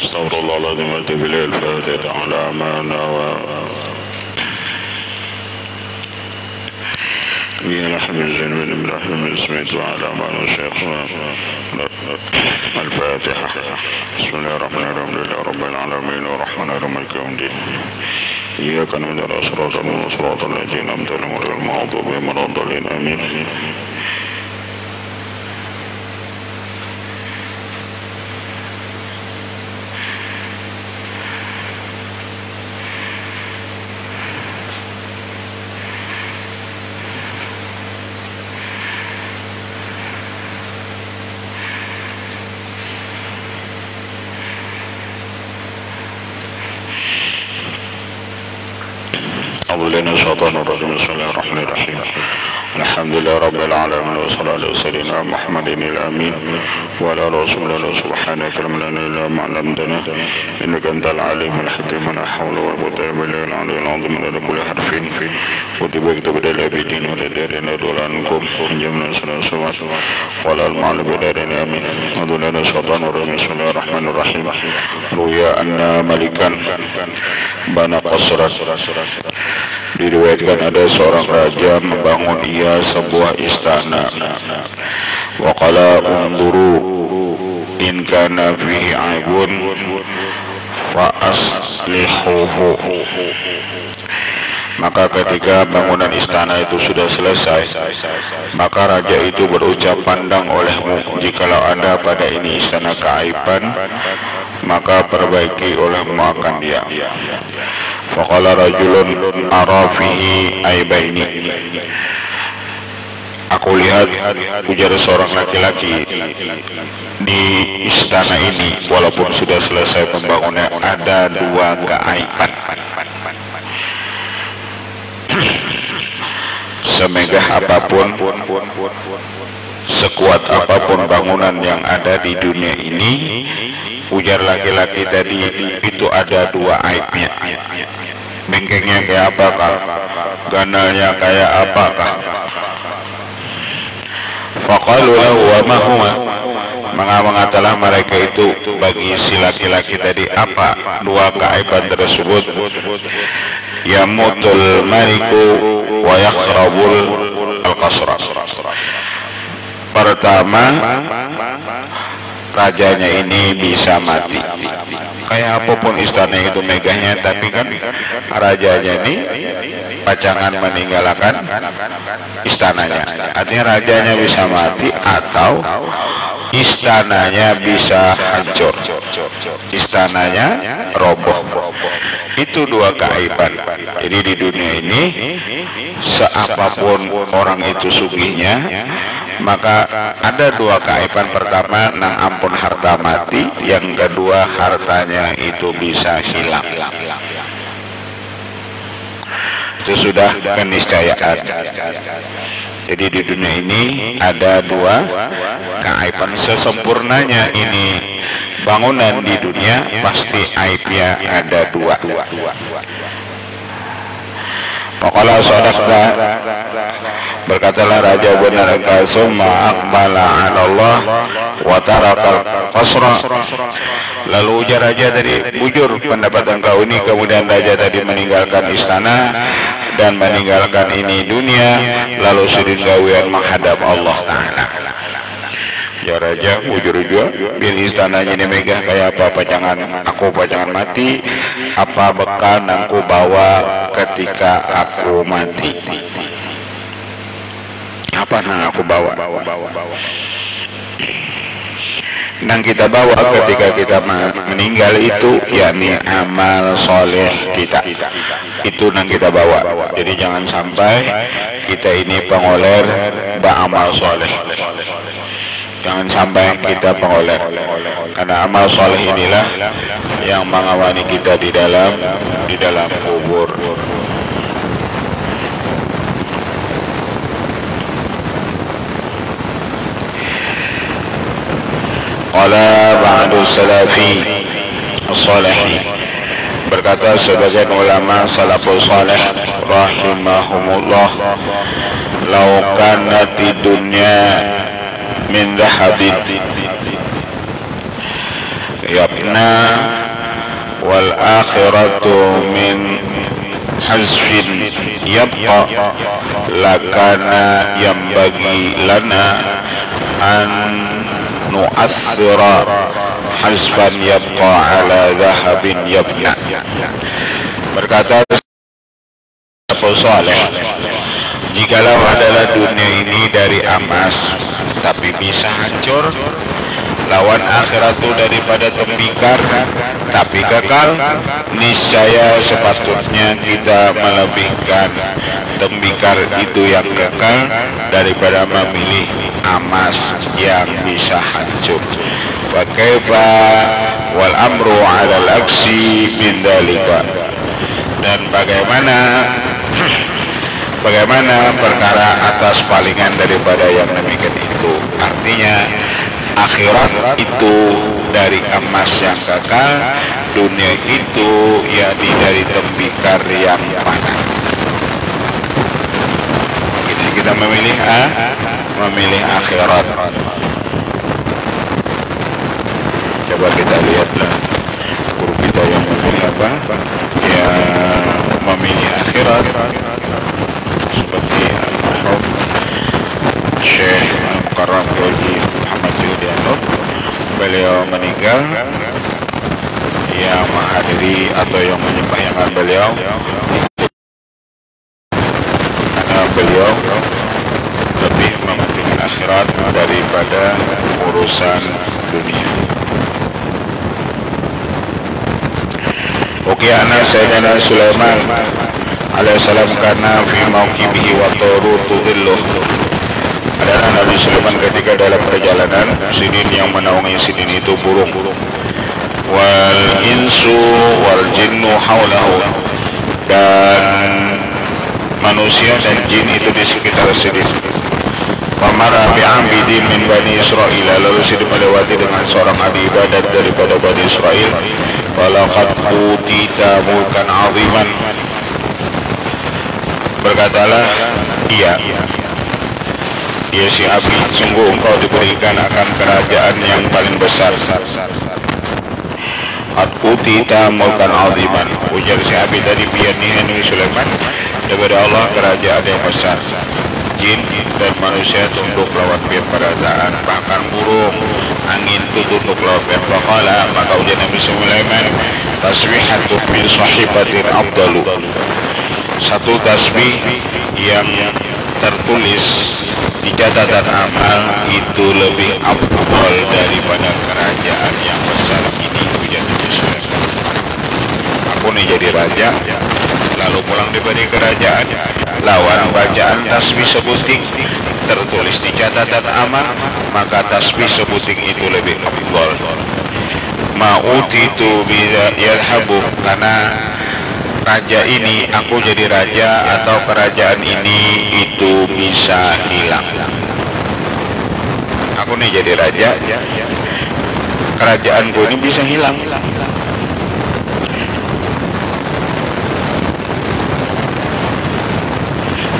استغفر الله العظيم واتوب اليه. الفاتحة على امانه ويا لحم الزين من رحم اسمه وعلى امانه شيخنا. الفاتحة. بسم الله الرحمن الرحيم. الحمد لله رب العالمين الرحمن الرحيم مالك يوم الدين. إياك نعبد وإياك صراط الذين أنعمت عليهم غير المغضوب عليهم ولا الضالين آمين. أولنا شيطان الرجيم. بسم الله الرحمن الرحيم. الحمد لله رب العالمين والصلاة والسلام على محمد الأمين وعلى رسول الله. سبحانك لا علم لنا إلا ما علمتنا إنك أنت العليم الحكيم. لا حول ولا قوة إلا بالله العلي العظيم. على كل حرف كتب بدل بدين ولدارنا دولانكم جميعا سلام ولا المعنى بدارنا آمين. أولنا شيطان الرجيم. بسم الله الرحمن الرحيم. رؤيا أن ملكا bana qasran. Diriwayatkan ada seorang raja membangun ia sebuah istana. Wa qala unduru in kana fihi aibun fa aslihuhu. Maka ketika bangunan istana itu sudah selesai, maka raja itu berucap, pandang olehmu, jikalau ada pada ini istana keaiban, maka perbaiki olehmu akan dia. Faqala rajulun ara fihi aibaini. Aku lihat, ujar seorang laki-laki, di istana ini walaupun sudah selesai pembangunan ada dua keaiban. Semegah apapun, sekuat apapun bangunan yang ada di dunia ini, ujar laki-laki tadi, itu ada dua aibnya. Bengkengnya kayak apakah? Ganalnya kayak apakah? Faqalu lahu wa ma huma. Mengatakanlah mereka itu bagi si laki-laki tadi, apa dua keaiban tersebut? Yamutul maliku wa yakhrabul al-qasra. Pertama, rajanya ini bisa mati. Kayak apapun istana itu megahnya, tapi kan rajanya ini pacangan meninggalkan istananya. Artinya rajanya bisa mati atau istananya bisa hancur, istananya roboh. Itu dua keaiban. Jadi di dunia ini seapapun orang itu sugihnya, maka ada dua keaiban. Pertama, nang ampun harta mati. Yang kedua, hartanya itu bisa hilang. Itu sudah keniscayaan. Jadi di dunia ini ada dua keaiban. Sesempurnanya ini bangunan di dunia, pasti aibnya ada dua. Faqala sadaqta, berkatalah raja, benar engkau. Summa aqbala 'ala Allah wa tarakal qasra. Lalu ujar raja tadi, bujur pendapat engkau ini. Kemudian raja tadi meninggalkan istana dan meninggalkan ini dunia, lalu sidin gawian menghadap Allah Ta'ala. Ya raja, bujur juga, biar istananya ini megah kayak apa, pacangan aku pacangan mati, apa bekal aku bawa ketika aku mati? Apa nang aku bawa? Nang kita bawa ketika kita meninggal itu, yakni amal soleh kita. Itu nang kita bawa. Jadi jangan sampai kita ini pengoler beramal soleh. Jangan sampai kita pengoler, karena amal soleh inilah yang mengawani kita di dalam kubur. Qala ba'du salafi as-salihin, berkata sebagian ulama salafus salih rahimahumullah, law kanatid dunya min dhahabin, yabna wal akhiratu min hazfin yabqa lakana yambagi lana an nu'athira hazfan yabqa ala dhahabin yabna. Berkata Saleh, jikalau adalah dunia ini dari emas tapi bisa hancur, lawan akhirat itu daripada tembikar tapi kekal, niscaya sepatutnya kita melebihkan tembikar itu yang kekal daripada memilih emas yang bisa hancur. Wa kaifa wal amru 'ala al-aksi min dzalika. Dan bagaimana perkara atas palingan daripada yang demikian itu. Artinya akhirat itu dari emas yang kekal, dunia itu yakni dari tembikar yang panas. Jadi kita memilih akhirat. Coba kita lihatlah guru kita yang memilih apa? Ya, memilih akhirat seperti Al-Muhammad Syekh Al-Mukarram Haji Muhammad Yudianur. Beliau meninggal, yang menghadiri atau yang menyembahyangkan beliau karena beliau lebih mementingkan akhirat daripada urusan dunia. Uqiyana Sayyidina Sulaiman alaihissalam karena fi mauqibihi wa turutu dhilluh. Adalah Nabi Sulaiman ketika dalam perjalanan, sidin yang menaungi sidin itu burung. Wal insu wal jinnu haulahu, dan manusia dan jin itu di sekitar sidin. Pamara bi'ambidin min Bani Israel, lalu sidin melewati dengan seorang ahli ibadat daripada Bani Israel. Walaqad utita mulkan aziman, berkatalah dia si Abi, sungguh engkau diberikan akan kerajaan yang paling besar. Qad utita mulkan aziman, ujar si Abi dari biadni Nabi Sulaiman, daripada Allah kerajaan yang besar. Jin dan manusia tunduk lawan pihak kerajaan, bahkan burung, angin itu tunduk lawan pihak. Faqala, maka ujar Nabi Sulaiman, tasbihatu min sahibatin afdalu, satu tasbih yang tertulis di catatan amal itu lebih afdal daripada kerajaan yang besar ini. Ujar Nabi Sulaiman, aku nih jadi raja lalu pulang diberi kerajaan, lawan bacaan tasbih sebuting tertulis di catatan amal, maka tasbih sebuting itu lebih afdal. Ma'utitu bila yadhabu, karena raja ini, aku jadi raja atau kerajaan ini itu bisa hilang. Aku nih jadi raja, kerajaanku ini bisa hilang.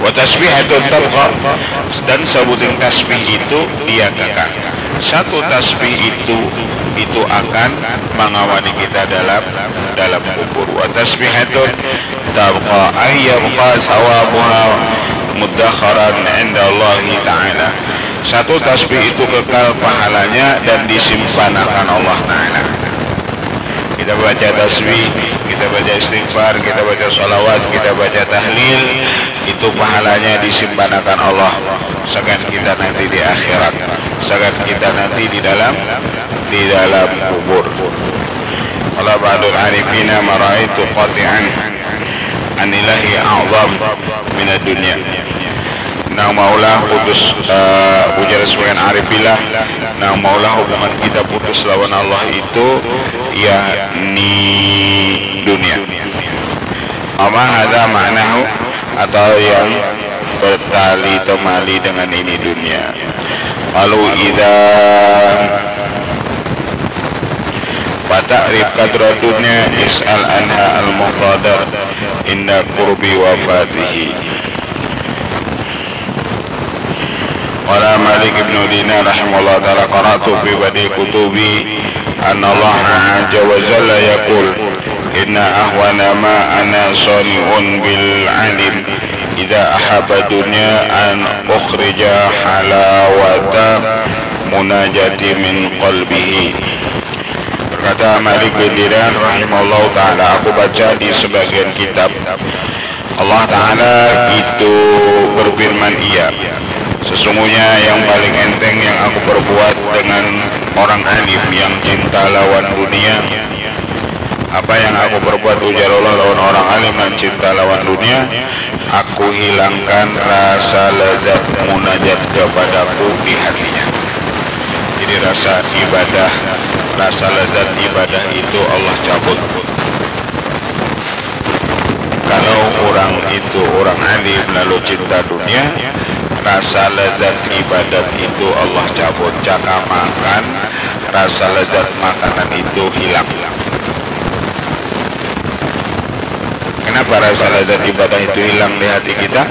Wa tasbihatun tabqa, dan sebuting tasbih itu dia kekal. Satu tasbih itu akan mengawali kita dalam kubur. Wa tasbihatun tabqa ayyabqa sawabuha muddakharan 'inda Allah Ta'ala. Satu tasbih itu kekal pahalanya dan disimpan akan Allah Ta'ala. Kita baca tasbih, kita baca istighfar, kita baca salawat, kita baca tahlil, itu pahalanya disimpan akan Allah. Segan kita nanti di akhirat, segan kita nanti di dalam kubur. Qala ba'dul arifina maraitu qati'an anilahi a'zam min ad-dunya. Nang maulah putus, ujar sebagian arifillah, nang maulah hubungan kita putus lawan Allah itu yakni dunia. Ama hadza ma'nahu, atau yang bertali temali dengan ini dunia. Lalu idza fata'rif qadratuna is'al anha al-muqtadar inda qurbi wafatihi. Qala Malik ibn Dinar rahimahullah ta'ala, qara'tu fi badi kutubi anna Allah azza wa jalla yaqul inna ahwana ma ana sani'un bil alim idza ahabba dunya an ukhrija halawata munajati min qalbihi. Berkata Malik bin Dinar rahimahullah ta'ala, aku baca di sebagian kitab Allah ta'ala itu berfirman, iya, sesungguhnya yang paling enteng yang aku perbuat dengan orang alim yang cinta lawan dunia, apa yang aku perbuat ujar Allah lawan orang alim dan cinta lawan dunia, aku hilangkan rasa lezat munajat kepadaku di hatinya. Jadi rasa ibadah, rasa lezat ibadah itu Allah cabut. Kalau orang itu orang alim lalu cinta dunia, rasa lezat ibadat itu Allah cabut. Jaka makan, rasa lezat makanan itu hilang. Kenapa rasa lezat ibadah itu hilang di hati kita?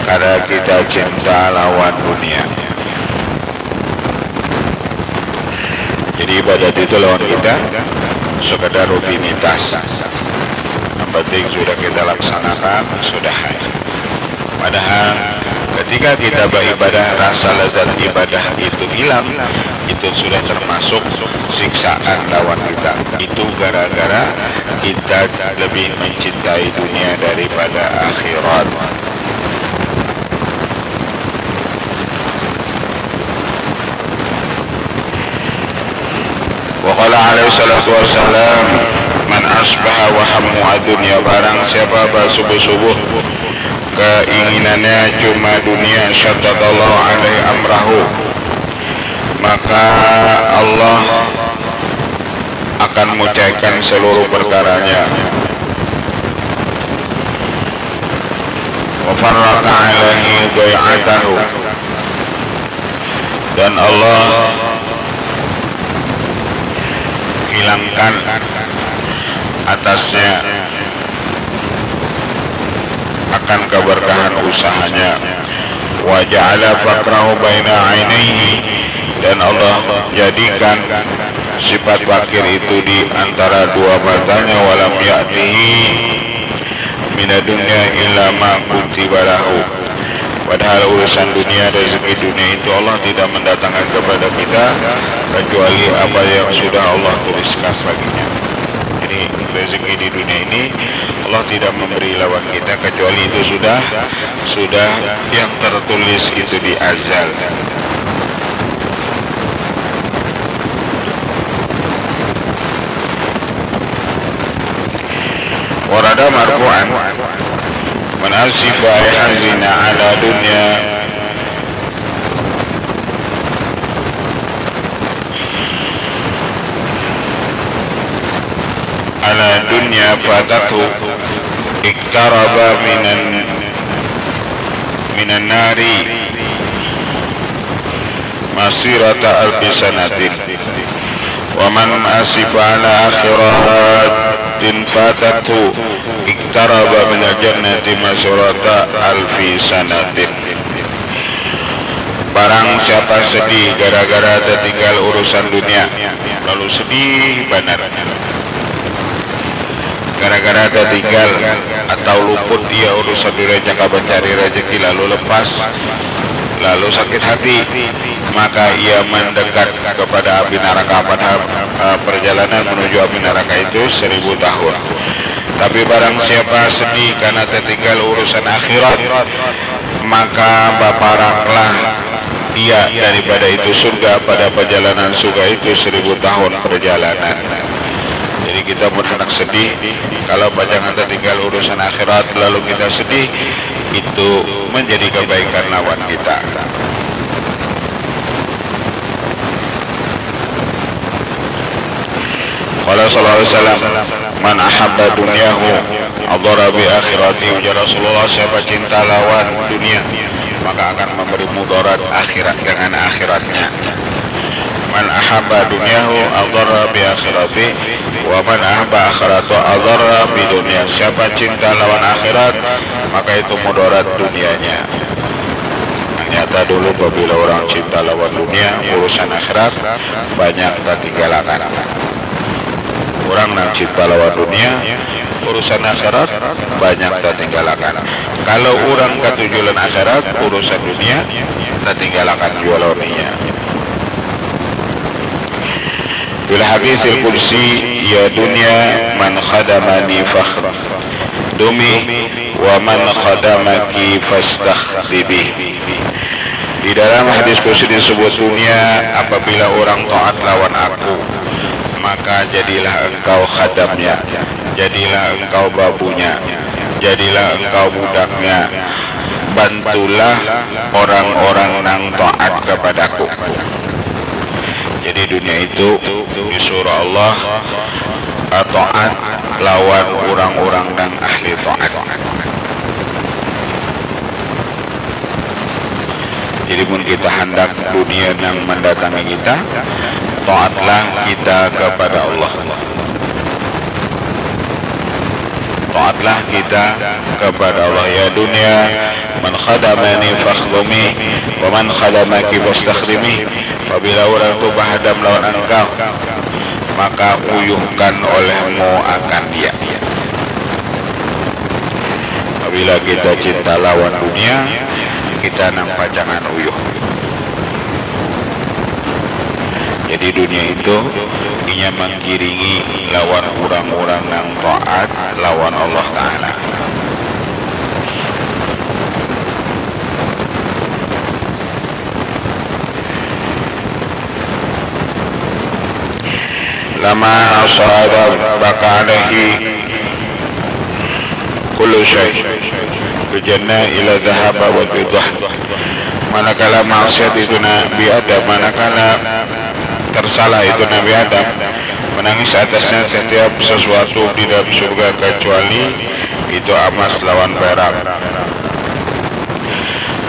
Karena kita cinta lawan dunia. Jadi ibadat itu lawan kita sekedar rutinitas. Yang penting sudah kita laksanakan, sudah. Padahal ketika kita beribadah rasa lezat ibadah itu hilang, itu sudah termasuk siksaan lawan kita. Itu gara-gara kita lebih mencintai dunia daripada akhirat. Wa qala alaihi salatu wassalam, man asbaha wa hammu ad-dunya, barang siapa subuh-subuh keinginannya cuma dunia, syaddadallahu alaihi amrahu, maka Allah akan mucaikan seluruh perkaranya. Wa farraqa alaihi dhai'atahu, dan Allah hilangkan atasnya akan keberkahan usahanya. Wa ja'ala faqrahu baina 'ainaihi, dan Allah jadikan sifat fakir itu di antara dua matanya. Walam ya'tihi minadunya illa ma kutiba lahu, padahal urusan dunia, rezeki dunia itu Allah tidak mendatangkan kepada kita kecuali apa yang sudah Allah tuliskan baginya. Jadi rezeki di dunia ini Allah tidak memberi lawan kita kecuali itu sudah yang tertulis itu di azal. Warada marfu'an, man asifa yahzina ala dunya ala dunya fatatu iktaraba minan nari masirata alfi sanatin, wa man asifa ala akhiratin fatatu iktaraba minal jannati masirata alfi sanatin. Barang siapa sedih gara-gara tertinggal urusan dunia, lalu sedih benar gara-gara tertinggal atau luput dia urusan dunia, jangka mencari rezeki lalu lepas, lalu sakit hati, maka ia mendekat kepada api neraka. Padahal perjalanan menuju api neraka itu 1000 tahun. Tapi barang siapa sedih karena tertinggal urusan akhirat, maka baparaklah dia daripada itu surga. Pada perjalanan surga itu 1000 tahun perjalanan. Jadi kita pun hendak sedih kalau jangan tertinggal urusan akhirat lalu kita sedih, itu menjadi kebaikan lawan kita. Qala sallallahu alaihi wasallam, man ahabba dunyahu adhara bi akhirati. Ujar Rasulullah, siapa cinta lawan dunia maka akan memberi mudarat akhirat dengan akhiratnya. Man ahabba dunyahu adhara bi akhirati wa man ahabba akhiratu adhara bi dunya. Siapa cinta lawan akhirat maka itu mudarat dunianya. Nah, Ternyata dulu apabila orang cinta lawan dunia, urusan akhirat banyak ketinggalan. Orang yang cinta lawan dunia, urusan akhirat banyak ketinggalan. Kalau orang ketujuan akhirat, urusan dunia ketinggalan jualoninya. Bil hadisil kursi, ya dunia man khadamani fakhr dumi wa man khadamaki fastakhdibi. Di dalam hadis kursi disebut dunia, apabila orang taat lawan aku, maka jadilah engkau khadamnya, jadilah engkau babunya, jadilah engkau budaknya, bantulah orang-orang yang taat kepadaku. Jadi dunia itu disuruh Allah taat lawan orang-orang yang ahli taat. Jadi pun kita hendak dunia yang mendatangi kita, taatlah kita kepada Allah. Taatlah kita kepada Allah. Ya dunia, man khadamani fakhdumi wa man khadamaki fastakhdimi. Apabila orang itu berhadap lawan engkau, maka uyuhkan olehmu akan dia. Apabila kita cinta lawan dunia, kita nampak jangan uyuh. Jadi dunia itu inya menggiringi lawan orang-orang yang taat lawan Allah Ta'ala. Lama asada baka alaihi kullu syai berjannah ila dhahaba wa bidah. Manakala maksiat itu Nabi Adam, manakala tersalah itu Nabi Adam, menangis atasnya setiap sesuatu di dalam surga kecuali itu emas lawan perak.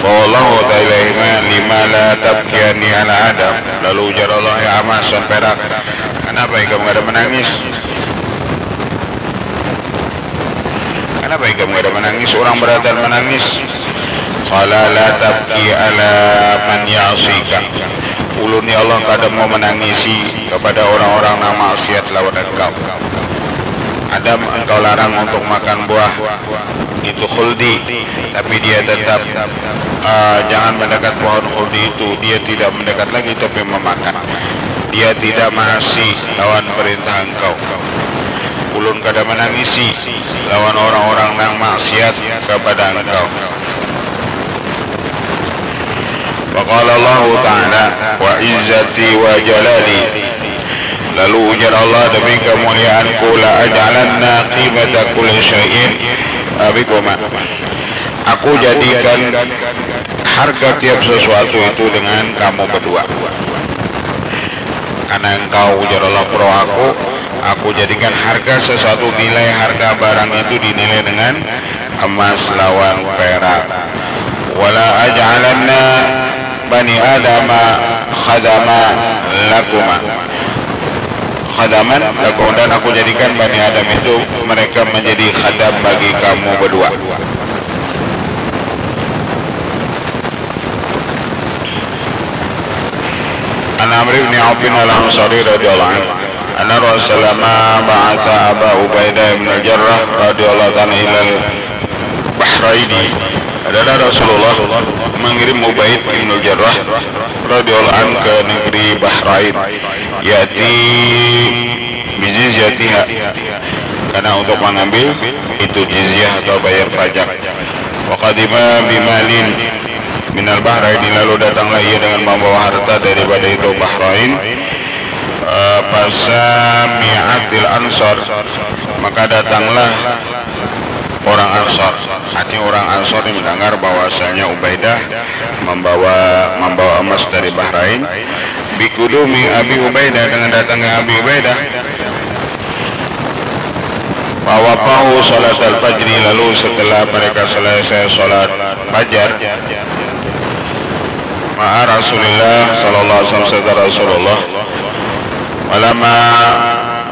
Wallahu ta'ala lima la tabkiyani ala Adam. Lalu ujar Allah, ya emas dan perak, kenapa kamu ada menangis? Kenapa kamu ada menangis? Orang beradab menangis. Qala la tabki ala man ya'sika. Ulun ya Allah kadang mau menangisi kepada orang-orang yang maksiat lawan engkau. Adam, engkau larang untuk makan buah itu khuldi, tapi dia tetap jangan mendekat pohon khuldi itu. Dia tidak mendekat lagi tapi memakan. Dia tidak maasi lawan perintah engkau. Ulun kada menangisi lawan orang-orang yang maksiat kepada engkau. Wa qala Allah Ta'ala wa izzati wa jalali. Lalu ujar Allah, demi kemuliaanku, la aj'alanna qimata kulli syai'in bikuma. Aku jadikan harga tiap sesuatu itu dengan kamu berdua. Karena engkau, ujar Allah, pro aku jadikan harga sesuatu, nilai harga barang itu dinilai dengan emas lawan perak. Wala aj'alanna bani adama khadama lakuma. Khadaman lakum, dan aku jadikan Bani Adam itu mereka menjadi khadam bagi kamu berdua. An Amr bin Auf al-Ansari radhiyallahu anhu anna Rasulullah ba'atha Aba Ubaidah bin al-Jarrah radhiyallahu anhu ila al-Bahraini. Adalah Rasulullah mengirim Ubaid bin al-Jarrah radhiyallahu anhu ke negeri Bahrain, yaitu bijizyatiha, karena untuk mengambil itu jizyah atau bayar pajak. Wa qadima bimalin minal Bahrain, lalu datanglah ia dengan membawa harta daripada itu Bahrain. Fasami'atil ansar, maka datanglah orang Ansar. Artinya orang Ansar ini mendengar bahwasanya Ubaidah membawa emas dari Bahrain. Bikudumi Abi Ubaidah, dengan datangnya Abi Ubaidah. Fawafahu salat al-fajri, lalu setelah mereka selesai salat fajar, ma'a Rasulullah sallallahu alaihi wasallam, sedang Rasulullah, walama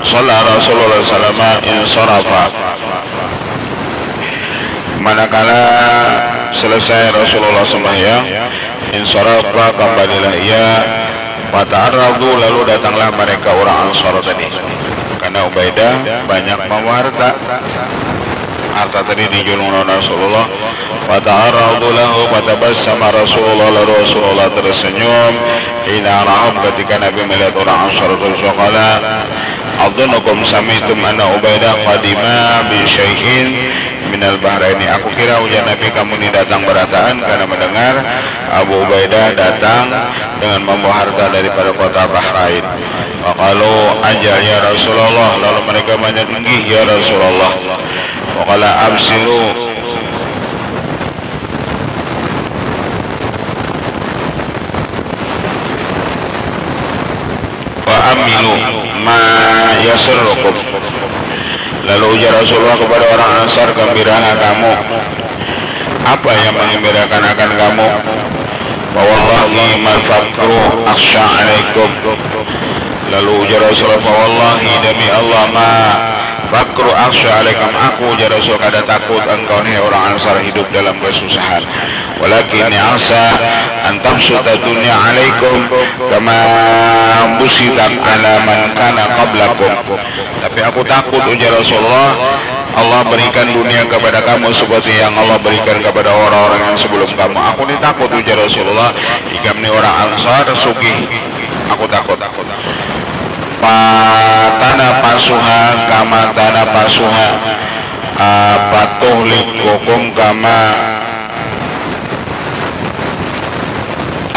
salat Rasulullah sallallahu alaihi wasallam insarafa, manakala selesai Rasulullah sembahyang, insarafa kembalilah ia, fata'arradu lalu datanglah mereka orang Ansar tadi, karena Ubaidah banyak membawa harta tadi dijulung Rasulullah. Fata'arradu lahu fatabassama Rasulullah, lalu Rasulullah tersenyum hina ra'ahum ketika Nabi melihat orang Ansar tersaqala. Adzunukum sami'tum anna Ubaidah qadima bi syai'in minal bahraini. Aku kira ujar Nabi kamu ini datang berataan karena mendengar Abu Ubaidah datang dengan membawa harta daripada kota Bahrain. Waqalu ajal ya Rasulullah, lalu mereka banyak menggih ya Rasulullah. Waqala absiru, wa amilu ma yasurrukum. Lalu ujar Rasulullah kepada orang Ansar, gembiralah kamu apa yang mengembirakan akan kamu. Wallahi ma fakru akhsha alaikum. Lalu ujar Rasulullah, wallahi demi Allah ma fakru akhsha alaikum, aku ujar Rasul kada takut engkau nih orang Ansar hidup dalam kesusahan. Walakin asa antam suta dunya alaikum kama busitat ala man kana qablakum. Tapi aku takut ujar Rasulullah, Allah berikan dunia kepada kamu seperti yang Allah berikan kepada orang-orang yang sebelum kamu. Aku ini takut ujar Rasulullah, jika ini orang Ansar sugih, aku takut. Patana pasuha kama tanah pasuha, patuhlik hukum kama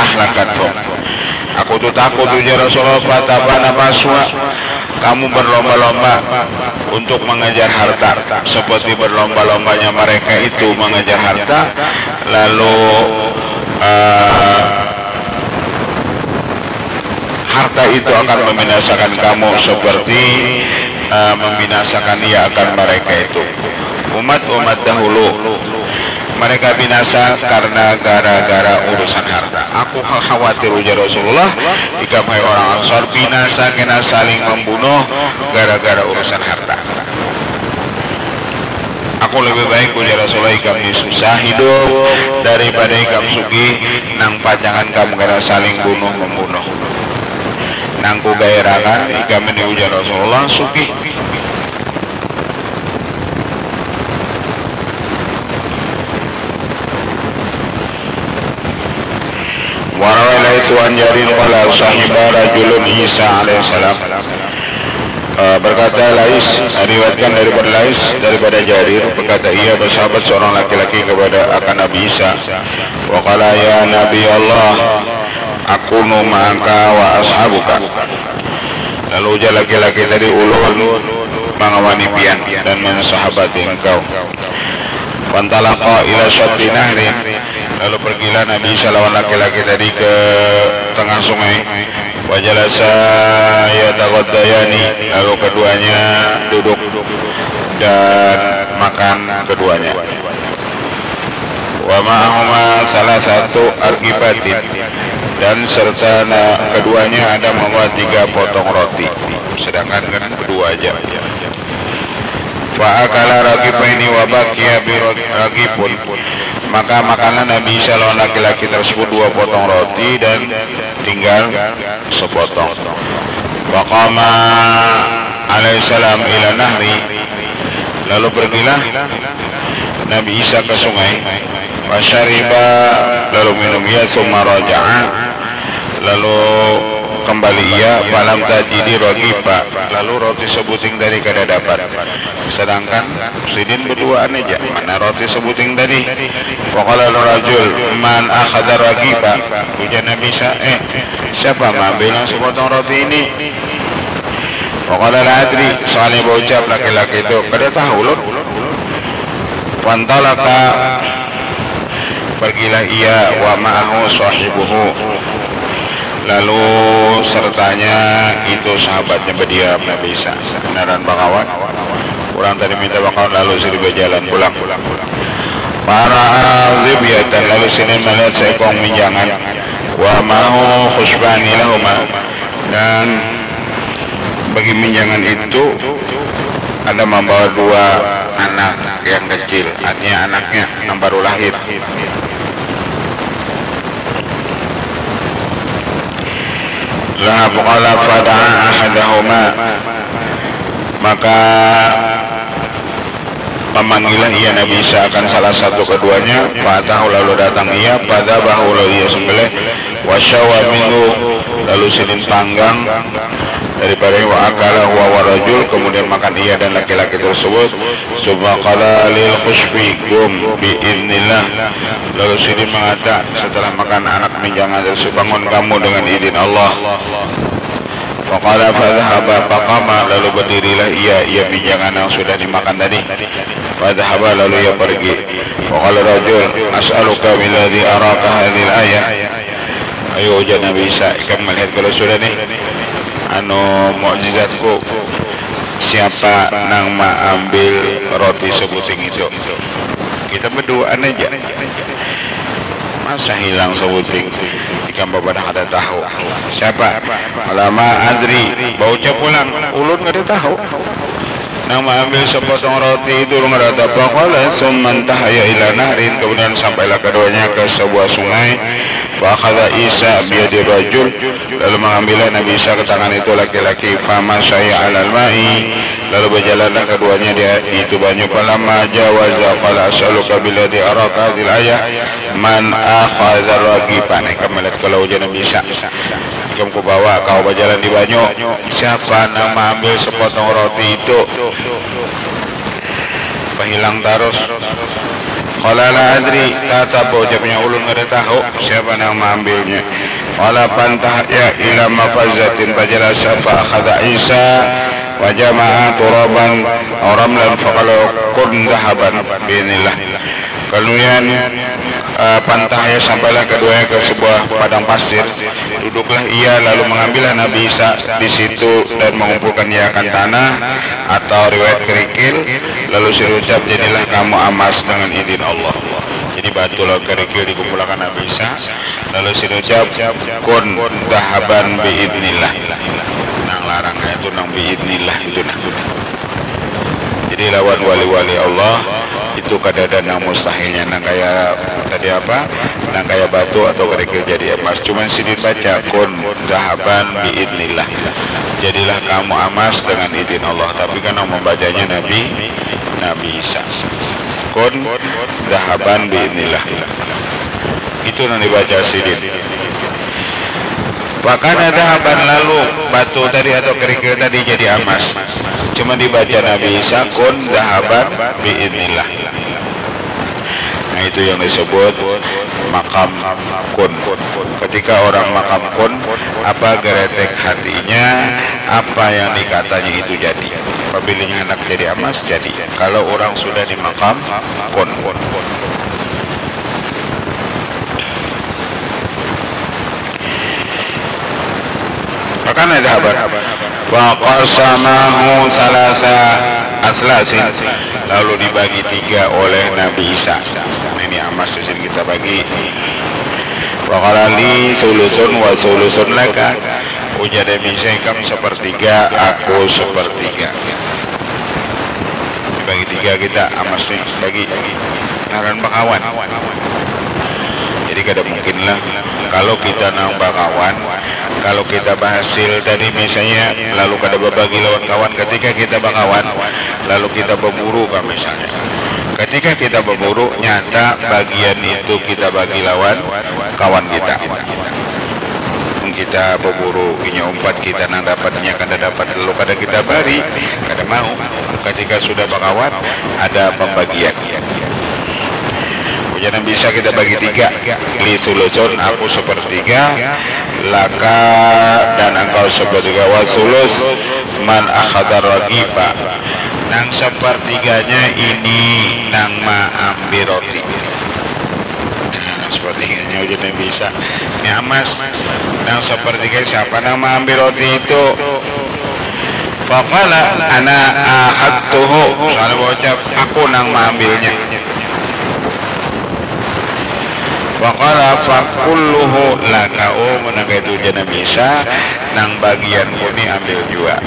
ahlakatum. Aku tuh takut ujar Rasulullah, patana pasuha, kamu berlomba-lomba untuk mengejar harta seperti berlomba-lombanya mereka itu mengejar harta, lalu harta itu akan membinasakan kamu seperti membinasakan ia akan mereka itu. Umat-umat dahulu mereka binasa karena gara-gara urusan harta. Aku khawatir ujar Rasulullah, jika orang Ansar binasa kena saling membunuh gara-gara urusan harta. Aku lebih baik ujar Rasulullah, kami susah hidup daripada ikam sugih nang pajangan kamu kena saling bunuh-membunuh. Nangku gairakan ikam ini ujar Rasulullah sugih. Warawailah itu anjarin qala sahibah rajulun Isa alaihissalam. Berkata Lais, diriwayatkan daripada Lais daripada Jarir, berkata ia bersahabat seorang laki-laki kepada akan Nabi Isa. Wa qala ya Nabi Allah, akunu ma'aka wa ashabuka. Lalu ujar laki-laki tadi, ulun mengawani pian dan mensahabati engkau. Fantalaqa ila syatti nahrin. Lalu pergilah Nabi Isa lawan laki-laki tadi ke tengah sungai. Wajalasa yataghadayani, lalu keduanya duduk dan makan keduanya. Wa ma'ahuma salah satu arkibatin, dan serta keduanya ada membawa 3 potong roti, sedangkan kan berdua aja. Fa'akala raqibaini wa baqiya bi raqibun, maka makanlah Nabi Isa lawan laki-laki tersebut 2 potong roti dan tinggal sepotong. Waqama alaihissalam ila nahri, lalu pergilah Nabi Isa ke sungai. Wasyariba, lalu minum ia, summa raja'a, lalu kembali ia, falam tajidi raqiba, lalu roti sebuting dari kada dapat. Sedangkan sidin berduaan aja, mana roti sebuting tadi. Waqala rajul man akhadha raqiba, ujar Nabi Isa, siapa mengambil yang sepotong roti ini? Waqala la adri, soalnya berucap laki-laki itu, kada tahu loh. Fantalaka, pergilah ia, wa ma'ahu sahibuhu, lalu sertanya itu sahabatnya berdiam Nabi Isa. Benaran bakawan, orang tadi minta bakawan, lalu sini berjalan pulang. Para zibyatan, lalu sini melihat seekor minjangan. Wa ma'ahu khusbani lahuma, dan bagi minjangan itu ada membawa 2 anak yang kecil, artinya anaknya yang baru lahir. Lahab qala fada'a ahadahuma, maka pemanggilan ia Nabi Isa akan salah satu keduanya. Fatahu lalu datang ia, fadabahu lalu ia sembelih, wasyawa minhu lalu sinin panggang daripada wa akala huwa warajul, kemudian makan ia dan laki-laki tersebut. Subhaqala lil khushfi gum biiznillah, lalu sinin mengata setelah makan anak minjangan tersebut, bangun kamu dengan izin Allah. Faqala fadhhaba faqama, lalu berdirilah ia minjangan yang sudah dimakan tadi. Fadhhaba lalu ia pergi. Faqala rajul as'aluka billadhi araka hadhil ayah, ayo ujar Nabi Isa, ikan melihat kalau sudah nih mukjizatku, siapa nang ma ambil roti sebuting itu? Kita berduaan aja, masa hilang sebuting? Ikan bapak ada tahu siapa? Lama adri bau pulang ulun nggak ada tahu. Nang ma ambil sepotong roti itu nggak ada apa-apa. Sumantahaya ila nahrin, kemudian sampailah keduanya ke sebuah sungai. Fakhadha Isa biyadi rajul, lalu mengambillah Nabi Isa ke tangan itu laki-laki. Fama syai'a alal ma'i, lalu berjalanlah keduanya di itu banyu. Falamma jawaza qala as'aluka billadhi araka hadhil ayah man akhadha ragiban, kamalat kalau ujar Nabi Isa, kamu bawa kau berjalan di banyu, siapa yang mengambil sepotong roti itu? Pahilang terus. Qala la adri, kata bojabnya ulun nggak tahu siapa yang mengambilnya. Qala pantah ya ila mafazatin fajalasa fa akhadha Isa wa jama'a turaban ramlan faqala kun dhahaban binillah. Kemudian pantahnya sampailah keduanya ke sebuah padang pasir. Duduklah ia lalu mengambillah Nabi Isa di situ dan mengumpulkan ia akan tanah atau riwayat kerikil. Lalu sirucap jadilah kamu emas dengan izin Allah. Jadi batu lalu kerikil dikumpulkan Nabi Isa. Lalu sirucap kun dahaban biidnillah. Nang larangnya itu nang biidnillah itu nah. Jadi lawan wali-wali Allah itu kadang-kadang yang mustahilnya, nang kayak tadi apa, nang kayak batu atau kerikil jadi emas. Cuman sini baca kun dahaban biidnillah, jadilah kamu emas dengan izin Allah. Tapi kan yang membacanya Nabi Isa, kun dahaban biidnillah, itu yang dibaca sidin. Bahkan ada haban lalu batu tadi atau kerikil tadi jadi emas, cuma dibaca Nabi Isa kun dahaban biidnillah. Nah itu yang disebut makam kun. Ketika orang makam kun, apa geretek hatinya, apa yang dikatanya itu jadi. Apabila anak jadi emas jadi. Kalau orang sudah di makam kun. Bahkan ada kabar wa qasamahu salasa aslasin, lalu dibagi tiga oleh Nabi Isa. Ini emas di sini kita bagi. Wa qala li sulusun wa sulusun laka, ujar Nabi Isa, kamu sepertiga, aku sepertiga. Dibagi tiga kita emasnya bagi naran bakawan. Jadi kada mungkinlah kalau kita nang bakawan, kalau kita berhasil tadi misalnya lalu kada berbagi lawan kawan. Ketika kita bakawan lalu kita berburu kan misalnya, ketika kita berburu nyata bagian itu kita bagi lawan kawan kita. Kita berburu inya umpat kita nang dapatnya kada dapat, lalu kada kita bari kada mau. Ketika sudah bakawan ada pembagian. Jangan bisa kita bagi tiga. Li sulusun, aku sepertiga, laka dan engkau sepertiga, wa sulus man akhadar ragiba, nang sepertiganya ini nang ma ambil roti. Nah, sepertiganya jangan bisa. Ini emas. Nang sepertiga siapa nang ma ambil roti itu? Faqala ana akhadtuhu, kalau bocap aku nang ma ambilnya. Waqala fakulluhu lakau, menaga itu jana bisa nang bagian ini ambil juga.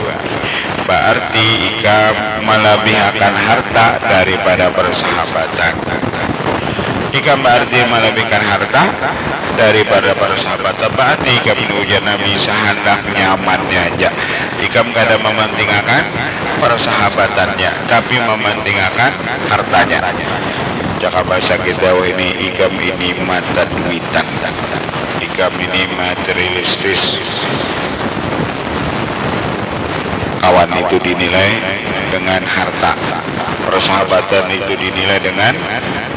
Berarti ika melebihkan harta daripada persahabatan. Ikam berarti melebihkan harta daripada para sahabat. Berarti ikam ujar Nabi sehendak nyamannya aja. Ikam kada mementingkan para sahabatannya, tapi mementingkan hartanya. Jaka bahasa kita ini ikam ini mata duitan, ikam ini materialistis. Kawan itu dinilai dengan harta, persahabatan itu dinilai dengan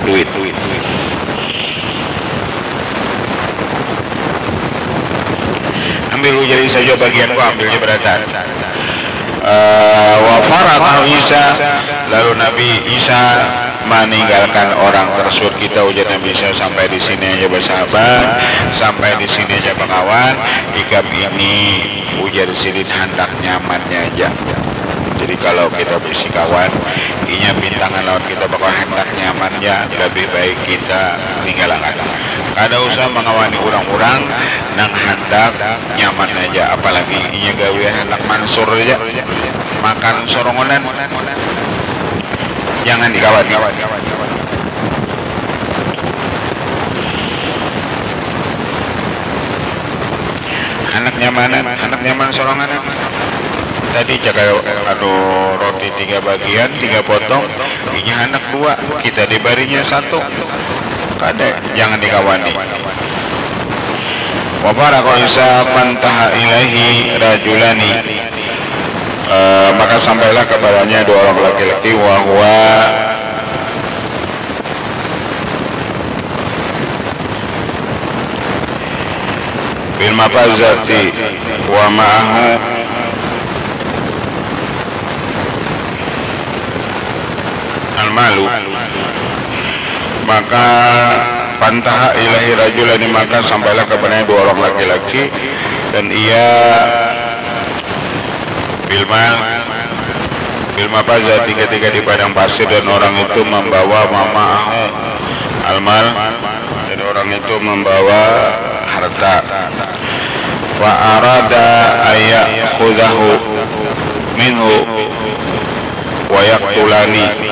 duit. Ambil jadi saja bagianku, ambilnya beratan. Wa farata Isa, lalu Nabi Isa meninggalkan orang tersebut. Kita ujar Nabi Isa sampai di sini aja bersahabat, sampai di sini aja berkawan. Ikam ini ujar silin hendak nyamannya aja. Jadi kalau kita berisi kawan, inya bintangan lawan kita bakal hendak nyamannya, lebih baik kita tinggalkan. Kada usah mengawani orang-orang nang hendak nyaman aja, apalagi inya gawe hendak mansur aja, makan sorongonan, jangan dikawani. Anak nyaman sorongan. Tadi jaga roti 3 bagian, 3 potong, ini anak 2, kita dibarinya 1. Kada, jangan dikawani. Wa baraka Isa fantaha ilaihi rajulani. Maka sampailah kepadanya 2 orang laki-laki, wa huwa bil mafazati wa ma'ahu al-malu. Maka pantaha ilahi rajulani, maka sampailah kepadanya 2 orang laki-laki, dan ia bil mafazati ketika di padang pasir, dan orang itu membawa ma'ahu al-mal, dan orang itu membawa harta. Wa arada ayakhudhahu minhu wa yaqtulani.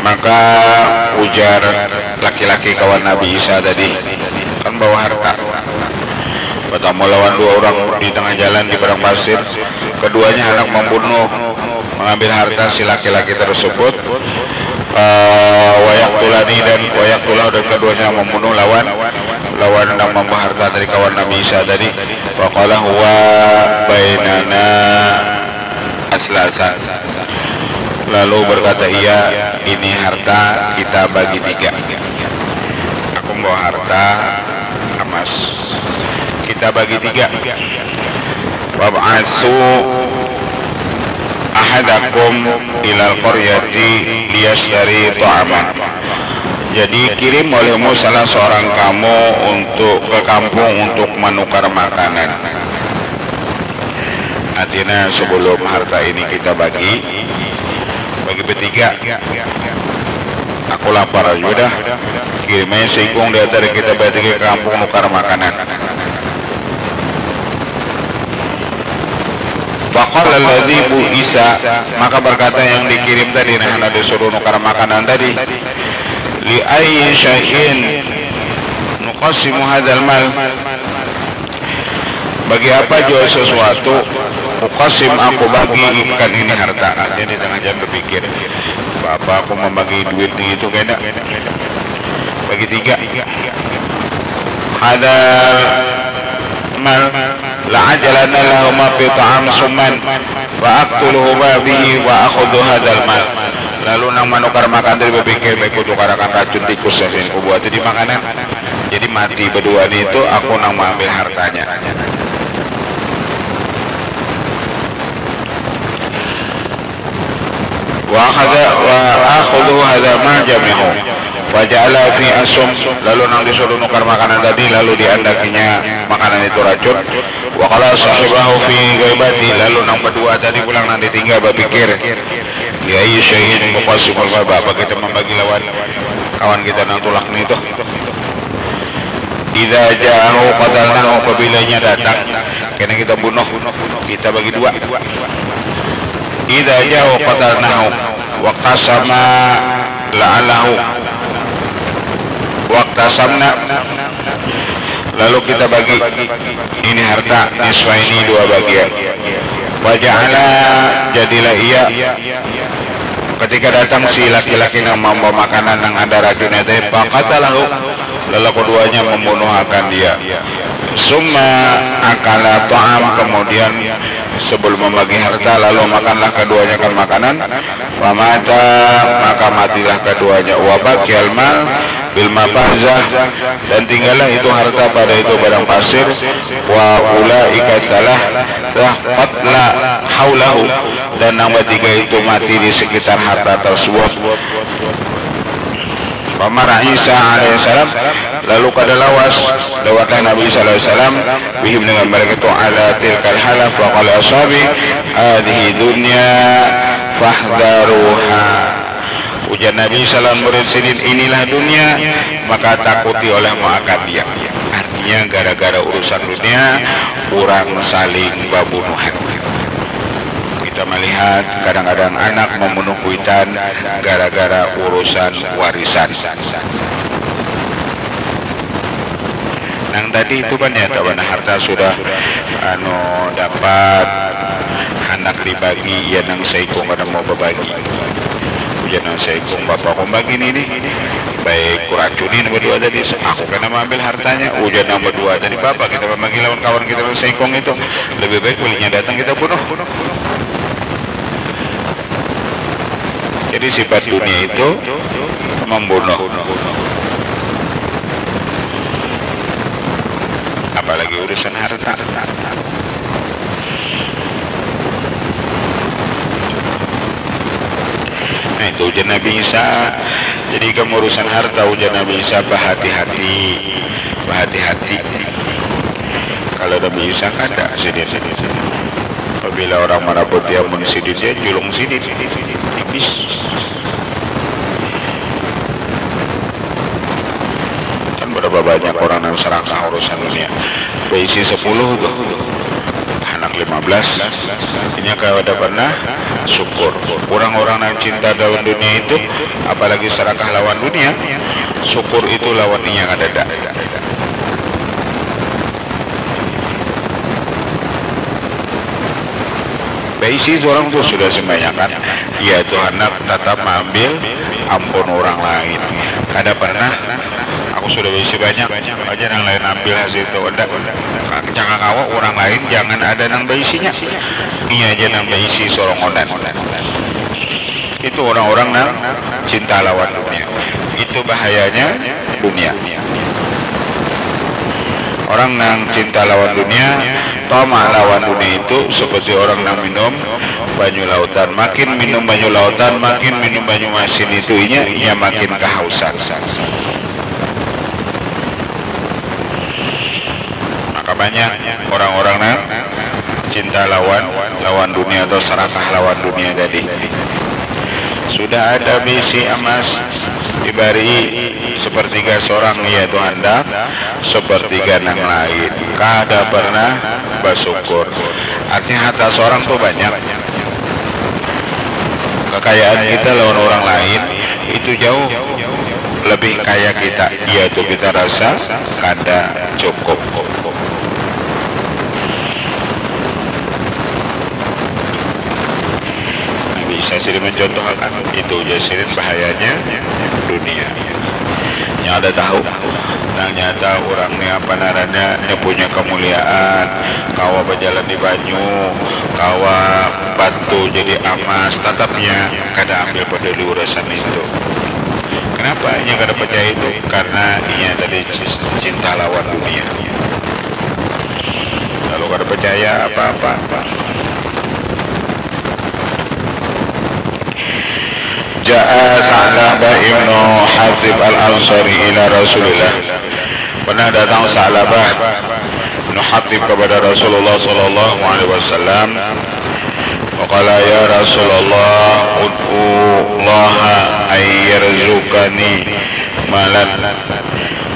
Maka ujar laki-laki kawan Nabi Isa tadi, kan bawa harta, bertemu lawan 2 orang di tengah jalan di padang pasir. Keduanya hendak membunuh, mengambil harta si laki-laki tersebut. Wayaktulani dan wayaktulah, dan keduanya membunuh lawan yang membawa harta dari kawan Nabi Isa tadi. Waqala huwa bainana aslasan. Lalu berkata ia, ini harta kita bagi 3. Aku membawa harta emas, kita bagi 3. Wab'asu ahadakum ilal qaryati liyashtari ta'aman. Jadi kirim olehmu salah seorang kamu untuk ke kampung untuk menukar makanan. Artinya sebelum harta ini kita bagi bertiga, aku lapar aja dah, kirimnya seikung dari kita bertiga ke kampung nukar makanan. Faqala alladzi bu'isa, maka berkata yang dikirim tadi, nah disuruh nukar makanan tadi, li ayyi syai'in nuqassimu hadzal mal, bagi apa jual sesuatu, uqassim aku bagi ikan ini harta. Jadi jangan berpikir, bapak aku membagi duit itu kena bagi 3. Hadal mal la'ajalana lahum fi ta'am summan wa aqtuluhu bihi wa akhudhu hadzal mal. Lalu nang menukar makan tadi berpikir baik tukarakan racun tikus yang aku buat jadi makanan, jadi mati berdua itu, aku nang mengambil hartanya. Wa akhudhu hadzal mal jami'u wa ja'ala fi asum, lalu nang disuruh nukar makanan tadi, lalu diandakinya makanan itu racun. Wa qala sahibahu fi ghaibati, lalu nang berdua tadi pulang nang ditinggal berpikir, ya ayyi syai'in muqassimul ghaba, apa kita membagi lawan kawan kita nang tulak ni itu. Idza ja'ahu qatalnahu, apabila datang kena kita bunuh, kita bagi 2. idza ja'u qadarnahu waqtasama la'alahu waqtasamna, lalu kita bagi ini harta niswaini dua bagian. Waja'ala, jadilah ia ketika datang si laki-laki yang membawa makanan yang ada racunnya teh, faqatalahu, lalu keduanya membunuh akan dia. Summa akala ta'am, kemudian sebelum membagi harta lalu makanlah keduanya kan makanan. Wa mata, maka matilah keduanya. Wa baqiyal mal bil mafazah, dan tinggallah itu harta pada itu padang pasir. Wa ulaika salah qatla haulahu, dan yang ketiga itu mati di sekitar harta tersebut. Pamara Isa alaihissalam, lalu kada lawas lewatlah Nabi sallallahu alaihi wasallam bihim dengan mereka itu ala tilkal halaf wa qala ashabi hadhihi dunya fahdharuha. Ujar Nabi sallallahu alaihi wasallam, inilah dunia, maka takuti olehmu akan dia. Artinya gara-gara urusan dunia orang saling babunuhan. Kita melihat kadang-kadang anak membunuh kuitan gara-gara urusan warisan. Nang tadi itu kan ya tawana harta sudah dapat anak dibagi, ya nang seikung kada mau berbagi. Ya nang seikung bapak aku bagi ini baik kuracunin berdua tadi, aku kena mengambil hartanya. Ujian yang berdua tadi bapak kita memanggil lawan kawan kita seikung itu, lebih baik kulinya datang kita bunuh. Jadi sifat dunia itu membunuh, apalagi urusan harta. Nah itu ujian Nabi Isa. Jadi kamu urusan harta, ujian Nabi Isa berhati-hati, berhati-hati. Kalau Nabi Isa kan ada sidin-sidin. Apabila orang manapun dia mensidin dia julung sidin, tipis. Kan berapa banyak orang yang serakah urusan dunia. Berisi 10 tuh, anak 15. Ini kalau ada pernah syukur. Orang-orang yang cinta dalam dunia itu, apalagi serakah lawan dunia, syukur itu lawan yang ada. Baisi orang tuh sudah sebanyakan, ya itu anak tetap mengambil ampun orang lain. Kada pernah aku sudah baisi banyak aja yang lain ambil hasil itu. Jangan kawa orang lain, jangan ada nang baisinya. Iya aja nang baisi sorongonan. Itu orang-orang nang cinta lawan dunia. Itu bahayanya dunia. Orang nang cinta lawan dunia, toma lawan dunia itu seperti orang nang minum banyu lautan. Makin minum banyu lautan, makin minum banyu masin itu ia makin kehausan. Maka banyak orang-orang nang cinta lawan dunia atau serakah lawan dunia tadi. Sudah ada bisi emas diberi sepertiga seorang, yaitu hendak sepertiga yang lain. Kada pernah bersyukur. Artinya harta seorang tuh banyak, kekayaan kita lawan orang lain itu jauh lebih kaya kita, yaitu kita rasa kada cukup. Bisa sih mencontohkan itu jasirin bahayanya dunia. Yang ada tahu, yang nyata orangnya apa naranya, dia punya kemuliaan, kawa berjalan di banyu, kawa batu jadi emas, tetapnya kada ambil peduli urusan itu. Kenapa ia kada percaya itu? Karena ia tadi cinta lawan dunia. Lalu kada percaya apa-apa. Ja'a Sa'labah ibnu Hatib al-Ansari ila Rasulillah. Pernah datang Sa'labah ibnu Hatib kepada Rasulullah sallallahu alaihi wasallam. Waqala ya Rasulullah, ud'u Allah ay yarzuqani malan.